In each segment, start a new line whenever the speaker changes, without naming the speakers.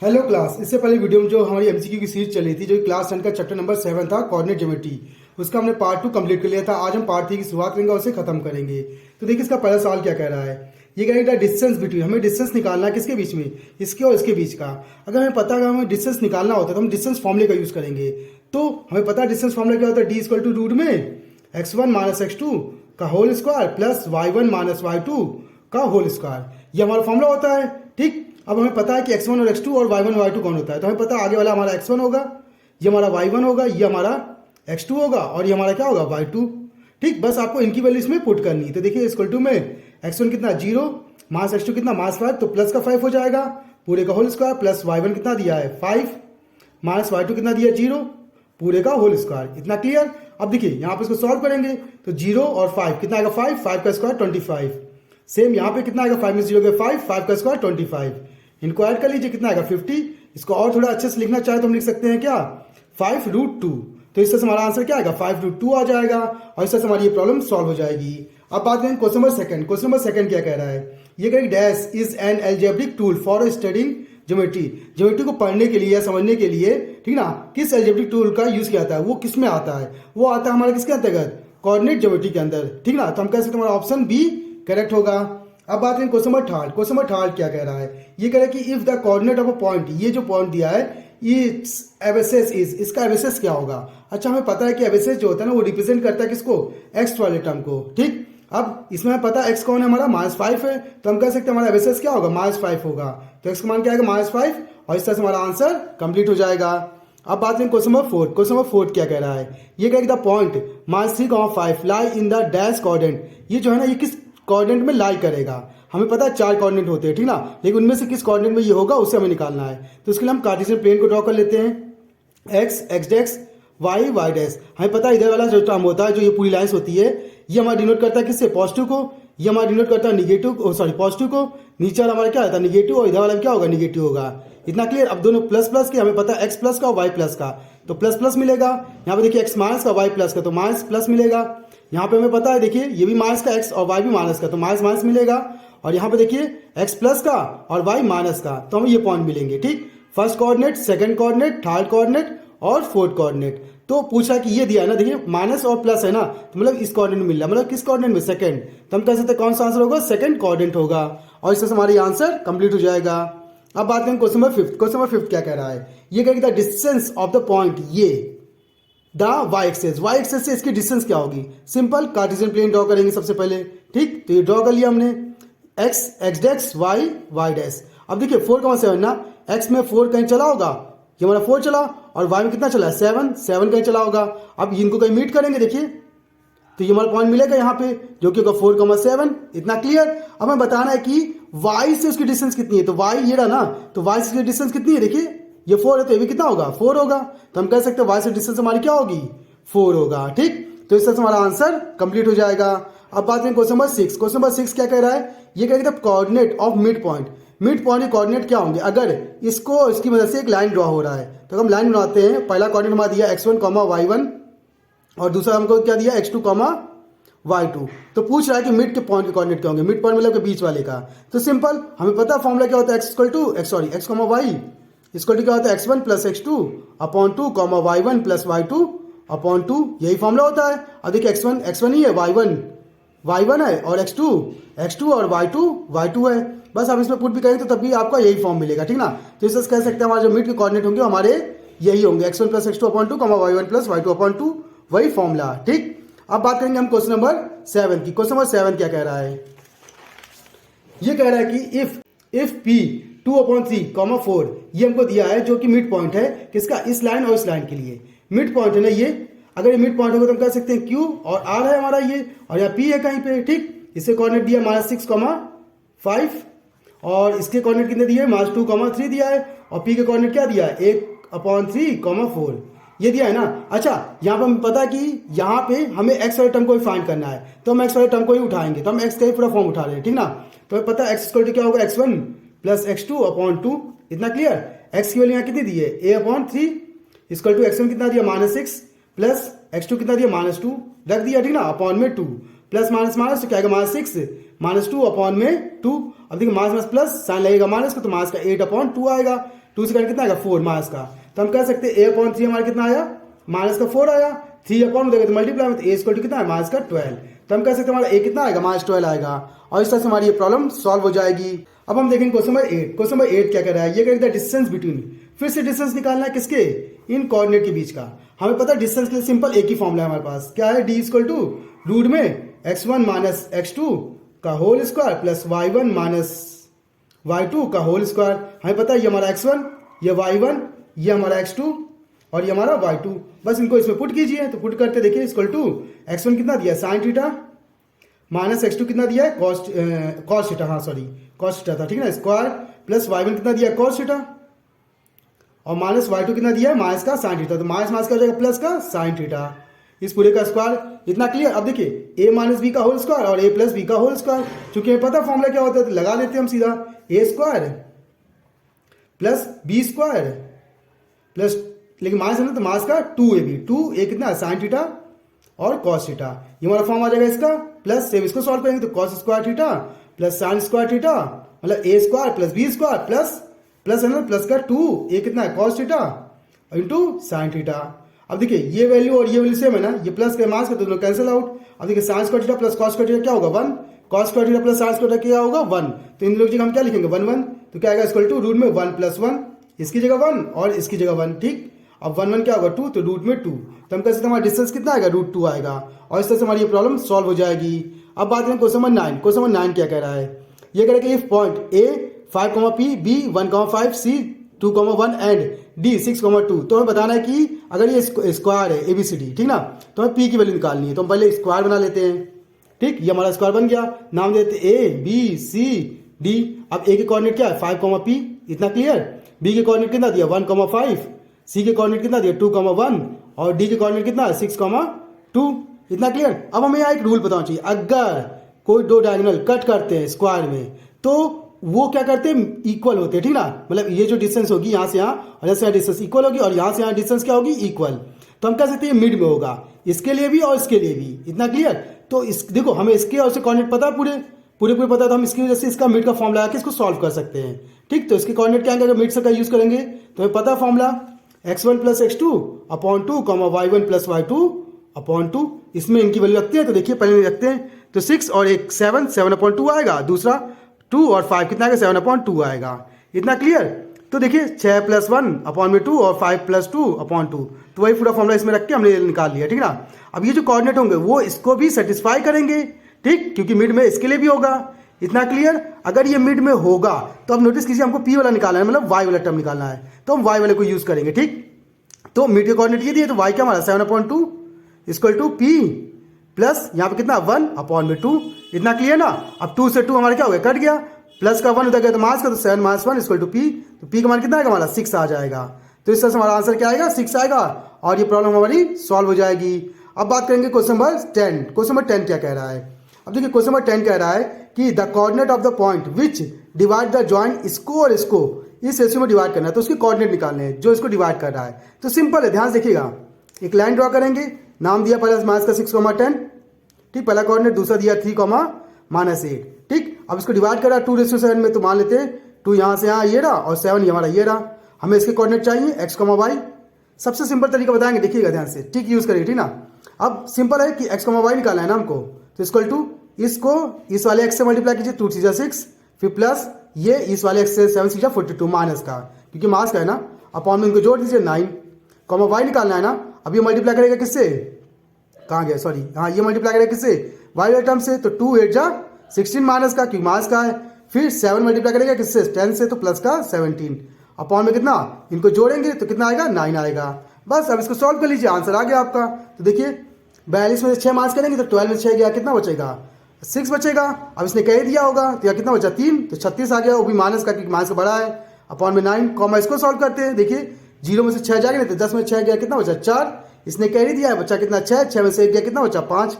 Hello class, इससे पहले video में जो हमारी एमसीक्यू की सीरीज चली थी, जो क्लास 10 का चैप्टर नंबर 7 था कोऑर्डिनेट ज्योमेट्री, उसका हमने पार्ट 2 कंप्लीट कर लिया था। आज हम पार्ट 3 की शुरुआत करेंगे और उसे खत्म करेंगे। तो देखिए इसका पहला सवाल क्या कह रहा है। ये कह रहा है डिस्टेंस बिटवीन, हमें डिस्टेंस निकालना है किसके बीच में, इसके और इसके बीच का। अगर हमें पता है हमें डिस्टेंस निकालना होता है तो हम डिस्टेंस फॉर्मूले का यूज करेंगे। तो हमें पता है डिस्टेंस फॉर्मूला क्या होता है, डी इक्वल टू रूट में x1 माइनस x2 का whole square plus y1 minus y2 का होल स्क्वायर। ये हमारा फॉर्मूला होता है। ठीक, अब हमें पता है कि x1 और x2 और y1 और y2 कौन होता है। तो हमें पता है आगे वाला हमारा x1 होगा, ये हमारा y1 होगा, ये हमारा x2 होगा और ये हमारा क्या होगा y2। ठीक, बस आपको इनकी वैल्यू इसमें पुट करनी है। तो देखिए इक्वल टू में x1 कितना 0 माइनस x2 कितना माइनस 5, तो प्लस का 5 हो जाएगा पूरे का होल स्क्वायर, प्लस y1 कितना दिया है 5 माइनस y2 कितना दिया 0 पूरे का होल स्क्वायर। इतना क्लियर। अब देखिए यहाँ पे इसको सॉल्व करेंगे तो 0 और 5 कितना आएगा 5, 5 का स्क्वायर 25। सेम यहाँ पे कितना आएगा 5 में 0 के 5, 5 का स्क्वायर 25। इनको ऐड कर लीजिए कितना आएगा 50। इसको और थोड़ा अच्छे से लिखना चाहे तो हम लिख सकते हैं क्या 5√2। तो इससे हमारा आंसर क्या आएगा 5√2 आ जाएगा और इससे हमारी ये प्रॉब्लम सॉल्व हो जाएगी। अब बात करें question number second. Question number second क्या कह रहा है, ये कह dash is an algebraic tool for studying geometry. Geometry को पढ़ने के लिए या समझने के लिए, ठीक ना, किस एल्जेब्रिक टूल का यूज किया जाता है, वो किस में आता है, वो आता है हमारे किसके अंतर्गत, कोऑर्डिनेट ज्योमेट्री के अंदर। ठीक ना, तो हम कह सकते हैं हमारा ऑप्शन बी करेक्ट होगा। अब बात करें question number third. Question number third क्या कह रहा है, ये कह रहा है कि if the coordinate of a point, ये जो पॉइंट दिया है इट्स एबेसिस इज, इसका एबेसिस क्या होगा। अच्छा हमें पता है कि एबेसिस जो होता है ना वो रिप्रेजेंट करता है किसको, एक्स वाले टर्म को। ठीक, अब इसमें हमें पता है एक्स कौन है हमारा -5 है, तो हम कह सकते हैं हमारा एबेसिस क्या होगा -5 होगा। तो एक्स का मान क्या आएगा -5 और इस तरह से हमारा आंसर कंप्लीट हो जाएगा। अब बात करें क्वेश्चन नंबर 4। क्वेश्चन नंबर 4 क्या कह रहा है, ये कह the point -3,5 lie in the dash coordinate. ये जो है ना ये किस कोऑर्डिनेट में लाई करेगा। हमें पता है 4 कोऑर्डिनेट होते हैं, ठीक ना, लेकिन उनमें से किस कोऑर्डिनेट में ये होगा उससे हमें निकालना है। तो इसके लिए हम कार्टेशियन प्लेन को ड्रॉ कर लेते हैं। X x dash y y dash. हमें पता है इधर वाला जो टर्म होता है, जो ये पूरी लाइन्स होती है, ये हमारा डिनोट करता है किससे, पॉजिटिव को। ये हमारा डिनोट करता है निगेटिव, सॉरी पॉजिटिव को। नीचे वाला हमारा क्या होता है निगेटिव और इधर वाला क्या होगा निगेटिव होगा। इतना क्लियर। अब दोनों प्लस प्लस के, हमें पता है एक्स प्लस का और वाई प्लस का, तो प्लस प्लस मिलेगा। यहाँ पे देखिए एक्स माइनस का वाई प्लस का, तो माइनस प्लस मिलेगा। यहाँ पे हमें पता है देखिए ये भी माइनस का एक्स और वाई भी माइनस का, तो माइनस माइनस मिलेगा। और यहाँ पे देखिए एक्स प्लस का और वाई माइनस का, तो हमें ये पॉइंट मिलेंगे। ठीक, first coordinate, second coordinate, third coordinate और फोर्थ कोऑर्डिनेट। तो पूछा कि ये दिया है ना, देखिए माइनस और प्लस है ना, तो मतलब इस कोऑर्डिनेट में मिल रहा है, मतलब किस कोऑर्डिनेट में, सेकंड। तो हम कह सकते हैं कौन सा आंसर होगा, सेकंड कोऑर्डिनेट होगा और इससे हमारा आंसर कंप्लीट हो जाएगा। अब बात करें क्वेश्चन नंबर 5। क्वेश्चन नंबर 5 क्या कह रहा है, ये कह रहा है डिस्टेंस ऑफ द पॉइंट ये the y axis, y axis से इसकी डिस्टेंस क्या होगी। सिंपल कार्टेशियन प्लेन ड्रॉ करेंगे सबसे पहले। ठीक, तो ये ड्रॉ कर लिया हमने, x x dash y y dash. अब देखिए 4,7 ना, एक्स में 4 कहीं चला होगा, ये हमारा 4 चला, और वाई में कितना चला 7 7 कहीं चला होगा। अब इनको कहीं मीट करेंगे देखिए, तो ये हमारा पॉइंट मिलेगा यहाँ पे जो कि होगा 4,7। इतना क्लियर। अब हमें बताना है कि वाई से उसकी डिस्टेंस कितनी है, तो वाई ये रहा ना, तो वाई से उसकी डिस्टेंस कितनी है, देखिए ये 4 है तो ये भी कितना होगा 4 होगा। तो हम कह सकते हैं वाई से डिस्टेंस हमारी क्या होगी 4 होगा। ठीक, तो इस तरह से हमारा आंसर कंप्लीट हो जाएगा। अब बात करें क्वेश्चन नंबर 6। क्वेश्चन नंबर 6 क्या कह रहा है, ये कह रहा है coordinate of mid point. Mid point के कोऑर्डिनेट क्या होंगे, अगर इसको इसकी मदद से एक लाइन ड्रॉ हो रहा है तो हम लाइन बनाते हैं। पहला कोऑर्डिनेट हमारा दिया x1, y1 और दूसरा हमको क्या दिया x2, y2। तो पूछ रहा है कि मिड के पॉइंट के कोऑर्डिनेट क्या होंगे, मिड पॉइंट मतलब के बीच वाले का। तो सिंपल हमें पता है फॉर्मूला क्या होता है, x y इक्वल टू क्या होता है x1 plus x2 upon 2 y1 plus y2 upon 2, यही फॉर्मूला होता है। अब देखिए x1 ही है, y1 है और x2 और y2 है। बस आप इसमें पुट भी करेंगे तो तब भी आपका यही फॉर्म मिलेगा। ठीक ना, तो इससे कह सकते हैं हमारे जो मिड के कोऑर्डिनेट होंगे हमारे यही होंगे, x1 plus x2 upon 2 y1 plus y2 upon 2, वही फॉर्मूला। ठीक, अब बात करेंगे हम क्वेश्चन नंबर 7 की। क्वेश्चन नंबर 7 क्या कह रहा है, ये कह रहा है कि इफ p 2/3, 4 ये हमको दिया है जो कि मिड पॉइंट है किसका, इस लाइन और इस लाइन के लिए मिड पॉइंट है ना ये। अगर ये मिड पॉइंट होगा तो हम कह सकते हैं q और r है हमारा ये, और यहाँ p है कहीं पे। ठीक, इससे कोऑर्डिनेट दिया -6,5 और इसके कोऑर्डिनेट कितने दिए -2,3 दिया है, और p के कोऑर्डिनेट क्या दिया है 1/3,4 ये दिया है ना। अच्छा यहाँ पे हमें पता है कि यहाँ पे हमें x वाले टर्म को ही फाइंड करना है, तो हम x वाले टर्म को ही उठाएंगे, तो हम x का ही पूरा फॉर्म उठा रहे हैं। ठीक ना, तो हमें पता है x इक्वल टू क्या होगा x1 प्लस x2 अपॉन 2। इतना क्लियर। x की वैल्यू यहाँ कितनी दी है a/3 इक्वल टू x1 कितना दिया -6 प्लस x2 कितना दिया -2 रख दिया। ठीक ना, अपॉन में 2, प्लस माइनस माइनस तो क्या आएगा माइनस 6 माइनस 2 अपॉन में 2। अब देखिए माइनस माइनस प्लस साइन लगेगा माइनस का, तो माइनस का 8 अपॉन 2 आएगा। 2 से करके कितना आएगा 4 माइनस का। तो हम कह सकते हैं a अपॉन 3 हमारा कितना आया माइनस का 4 आया। 3 अपॉन देगा तो मल्टीप्लाई में, तो a इक्वल टू कितना है माइनस का 12। तो हम कह सकते हैं हमारा a कितना आएगा माइनस 12 आएगा। और इस तरह से हमारी ये प्रॉब्लम सॉल्व हो जाएगी। अब हम देखेंगे क्वेश्चन नंबर 8। क्वेश्चन नंबर 8 क्या कर रहा है, ये कह डिस्टेंस बिटवीन, फिर से डिस्टेंस निकालना है किसके, इन कोऑर्डिनेट के बीच का। हमें पता है डिस्टेंस के लिए सिंपल एक ही फॉर्मूला है हमारे पास, क्या है, d इक्वल टू रूट में x1 माइनस x2 का whole square plus y1 minus y2 का होल स्क्वायर। हमें पता है ये हमारा x1, ये y1, ये हमारा x2 और ये हमारा y2। बस इनको इसमें पुट कीजिए, तो पुट करके देखिए इक्वल टू x1 कितना दिया है साइन थीटा माइनस x2 कितना दिया है कॉस थीटा, हाँ सॉरी कॉस थीटा था, ठीक है ना, स्क्वायर प्लस y1 कितना दिया है कॉस थीटा और माइनस y2 कितना दिया है माइनस का साइन थीटा। तो माइनस माइनस का हो जाएगा प्लस का साइन थीटा, इस पूरे का स्क्वायर। इतना क्लियर। अब देखिए a माइनस बी का होल स्क्वायर और a प्लस बी का होल स्क्वायर, चूंकि हमें पता फॉर्मूला क्या होता है तो लगा देते हैं हम सीधा, a square plus b square plus, लेकिन माइनस है ना तो माइनस का 2ab, 2a कितना है साइन थीटा और कॉस थीटा। ये हमारा फॉर्म आ जाएगा इसका, प्लस सेम इसको सॉल्व करेंगे तो cos square theta plus sine square theta, मतलब a square plus b square plus plus है ना प्लस का 2a कितना है cos theta into sine theta. अब देखिए ये वैल्यू और ये वैल्यू सेम है ना, ये प्लस के माइनस का दोनों कैंसिल आउट। अब देखिए sign square theta plus cos square theta क्या होगा 1, cos square theta plus sine square theta क्या होगा 1। तो इन लोग जगह हम क्या लिखेंगे 1 1, तो क्या आएगा इक्वल टू रूट में 1 प्लस 1, इसकी जगह 1 और इसकी जगह 1, ठीक। अब 1 1 क्या होगा 2, तो रूट में 2, तो हम कह सकते हैं हमारा डिस्टेंस कितना आएगा रूट 2 आएगा। और इस तरह से हमारी ये प्रॉब्लम सॉल्व हो जाएगी। अब बात करें क्वेश्चन नंबर 9। क्वेश्चन नंबर 9 क्या कह रहा है, ये कह रहा है कि if point a 5, p, b 1, 5, c 2, 1 and d 6, 2, तो हमें बताना है कि अगर ये स्क्वायर है ABCD, ठीक ना, तो हमें p की वैल्यू निकालनी है। तो हम पहले स्क्वायर बना लेते हैं, ठीक, ये हमारा स्क्वायर बन गया, नाम देते हैं a b c d। अब a के कोऑर्डिनेट क्या है 5, p, इतना क्लियर। b के कोऑर्डिनेट कितना दिया 1, 5, c के कोऑर्डिनेट कितना दिया 2, 1 और d के कोऑर्डिनेट कितना है 6, 2, इतना क्लियर। अब हमें यहाँ एक रूल बताना चाहिए, अगर कोई दो डायगोनल कट करते हैं स्क्वायर में तो वो क्या करते हैं इक्वल होते हैं, ठीक ना, मतलब ये जो डिस्टेंस होगी यहाँ से यहाँ और यहाँ से यहाँ डिस्टेंस इक्वल होगी और यहाँ से यहाँ डिस्टेंस क्या होगी इक्वल। तो हम कह सकते हैं मिड में होगा, इसके लिए भी और इसके लिए भी, इतना क्लियर। तो इस देखो हमें इसके और इसके कोऑर्डिनेट पता है पूरे पता है, तो हम इसकी वजह से इसका मिड का फॉर्मूला लगा के इसको सॉल्व कर सकते हैं, ठीक। तो इसके कोऑर्डिनेट क्या आएंगे अगर मिड से का यूज करेंगे तो हमें पता है formula x1 plus x2 upon 2, y1 plus y2 upon 2। इसमें इनकी वैल्यू रखते हैं, तो देखिए पहले रखते हैं, तो 6 और एक 7 अपॉन 2 आएगा, दूसरा 2 और 5 कितना आएगा 7 अपॉन 2 आएगा, इतना क्लियर। तो देखिए 6 प्लस 1 अपॉन में 2 और 5 प्लस 2 अपॉन 2, तो वही पूरा फॉर्मूला इसमें रख के हमने निकाल लिया, ठीक ना। अब ये जो कोऑर्डिनेट होंगे वो इसको भी सेटिस्फाई करेंगे, ठीक, क्योंकि मिड में इसके लिए भी होगा, इतना क्लियर। अगर ये मिड में होगा तो अब नोटिस कीजिए हमको p वाला निकालना है, मतलब y वाला टर्म निकालना है, तो हम y वाले को यूज करेंगे, ठीक। तो मिड के कोऑर्डिनेट ये दिए, तो y क्या हमारा 7 upon 2 equal to p plus यहाँ पे कितना 1 अपॉन में 2, इतना क्लियर ना। अब 2 से 2 हमारा क्या हो गया कट गया, प्लस का 1 उधर गया तो माइनस का, तो 7 माइनस 1 इक्वल टू p, तो p का मान कितना आएगा हमारा 6 आ जाएगा। तो इस तरह से हमारा आंसर क्या आएगा 6 आएगा और ये प्रॉब्लम हमारी सॉल्व हो जाएगी। अब बात करेंगे क्वेश्चन नंबर 10। क्वेश्चन नंबर 10 क्या कह रहा है, अब देखिए क्वेश्चन नंबर 10 कह रहा है कि the coordinate of the point which divide the joint इसको और इसको इस रेशियो में डिवाइड करना है, तो उसके कोऑर्डिनेट निकालने हैं जो इसको डिवाइड कर रहा है। तो सिंपल है, ध्यान से देखिएगा, एक लाइन ड्रॉ करेंगे, नाम दिया पहले माइनस का 6, 10, ठीक, पहला कोऑर्डिनेट, दूसरा दिया 3, -8, ठीक। अब इसको डिवाइड कर रहा है 2:7 में, तो मान लेते हैं 2 यहाँ से यहाँ ये रहा और 7 ये हमारा ये रहा। हमें इसके कोऑर्डिनेट चाहिए x, y। सबसे सिंपल तरीका बताएंगे, देखिएगा ध्यान से, ठीक यूज करेंगे, ठीक ना। अब सिंपल है कि x, y निकालना है ना हमको, तो इक्वल टू इसको इस वाले x से मल्टीप्लाई कीजिए, 2 3 6, फिर प्लस ये इस वाले x से 7 6 42 माइनस का, क्योंकि मास का है ना, अपॉन में इनको जोड़ दीजिए 9, y निकालना है ना। अब ये मल्टीप्लाई करेगा किससे, कहाँ गया, सॉरी, हाँ ये मल्टीप्लाई करेगा किससे y वाले टर्म से, तो 2 8 जा 16 माइनस का, क्योंकि माइनस का है, फिर 7 मल्टीप्लाई करेगा किससे 10 से, तो प्लस का 17 अपॉन में कितना, इनको जोड़ेंगे तो कितना आएगा 9 आएगा। बस अब इसको सॉल्व कर लीजिए, आंसर आ गया आपका। तो देखिए 42 में से 6 माइनस करेंगे तो 12 में 6 गया, कितना बचेगा 6 बचेगा। अब इसने कह दिया होगा तो यह कितना बचा 3, तो 36 आ गया, वो भी माइनस का क्योंकि माइनस का बड़ा है, अपॉन में 9, कॉमा इसको सॉल्व करते हैं। देखिए 0 में से 6 जाएगा नहीं तो 10 में 6 गया, कितना बचा 4, इसने कह दिया है, बच्चा कितना 6 में से 1 गया, कितना बचा 5,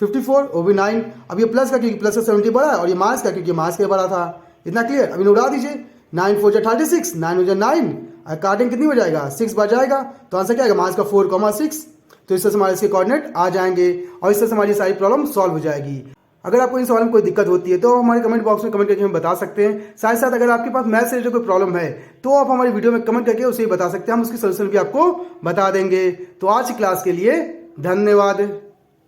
54, वो भी 9। अब ये प्लस का क्योंकि प्लस का 70 बड़ा है और ये माइनस का क्योंकि माइनस का बड़ा था, इतना क्लियर। अब इन्हें उड़ा दीजिए, 9 4 36, 9 हो जाए 9, काटेंगे कितनी हो जाएगा 6 बच जाएगा, तो आंसर क्या आएगा माइनस का 4, 6। तो इस तरह से हमारे इसके कोऑर्डिनेट आ जाएंगे और इस तरह से हमारी सारी प्रॉब्लम सॉल्व हो जाएगी। अगर आपको इन सवाल में कोई दिक्कत होती है तो हमारे कमेंट बॉक्स में कमेंट करके हमें बता सकते हैं। साथ ही साथ अगर आपके पास मैथ से रिलेटेड कोई प्रॉब्लम है तो आप हमारी वीडियो में कमेंट करके उसे बता सकते हैं, हम उसकी सोल्यूशन भी आपको बता देंगे। तो आज की क्लास के लिए धन्यवाद।